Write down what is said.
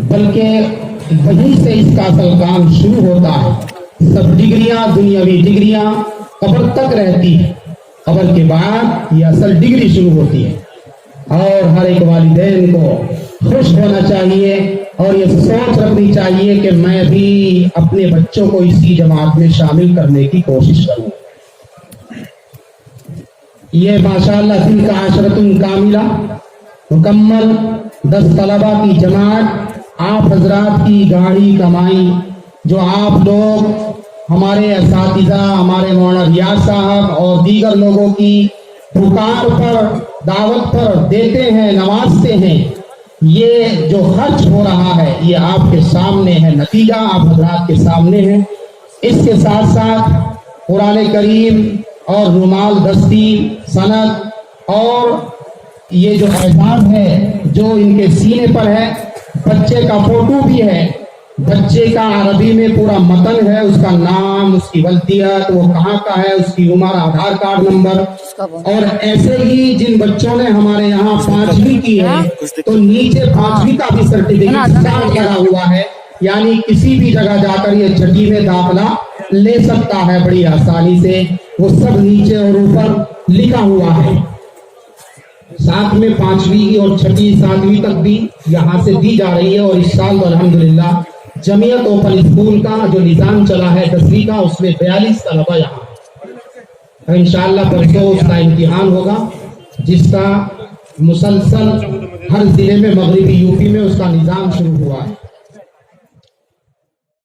بلکہ وہیں سے اس کا اصل کام شروع ہوتا ہے۔ سب ڈگریاں، دنیاوی ڈگریاں قبر تک رہتی ہے، قبر کے بعد یہ اصل ڈگری شروع ہوتی ہے۔ اور ہر ایک والدین کو خوش ہونا چاہیے اور یہ سوچ رکھنی چاہیے کہ میں بھی اپنے بچوں کو اسی جماعت میں شامل کرنے کی کوشش کروں۔ یہ ماشاءاللہ تلک عشرۃ کاملہ، مکمل 10 طلبہ کی جماعت، آپ حضرات کی گاڑی کمائی جو آپ لوگ ہمارے اساتذہ، ہمارے مولانا ریاض صاحب اور دیگر لوگوں کی پکار پر، دعوت پر دیتے ہیں، نوازتے ہیں، یہ جو خرچ ہو رہا ہے یہ آپ کے سامنے ہے، نتیجہ آپ حضرات کے سامنے ہے۔ اس کے ساتھ ساتھ قرآن کریم اور رومال دستی، سند اور یہ جو اعزاز ہے جو ان کے سینے پر ہے، بچے کا فوٹو بھی ہے، بچے کا عربی میں پورا متن ہے، اس کا نام، اس کی ولدیت، وہ کہاں کا ہے، اس کی عمر، آدھار کارڈ نمبر، اور ایسے ہی جن بچوں نے ہمارے یہاں 5ویں کی ہے تو نیچے 5ویں کا بھی سرٹیفکیٹ لگا ہوا ہے، یعنی کسی بھی جگہ جا کر یہ 6ٹھی میں داخلہ لے سکتا ہے بڑی آسانی سے، وہ سب نیچے اور اوپر لکھا ہوا ہے۔ ساتھ میں 5ویں اور 6ٹھی 7ویں تک بھی یہاں سے دی جا رہی ہے، اور اس سال تو الحمدللہ جمعیت اوپن اسکول کا جو نظام چلا ہے 10ویں کا، اس میں 42 طلبہ یہاں، انشاءاللہ پرسوں اس کا امتحان ہوگا، جس کا مسلسل ہر ضلع میں، مغربی یوپی میں اس کا نظام شروع ہوا ہے۔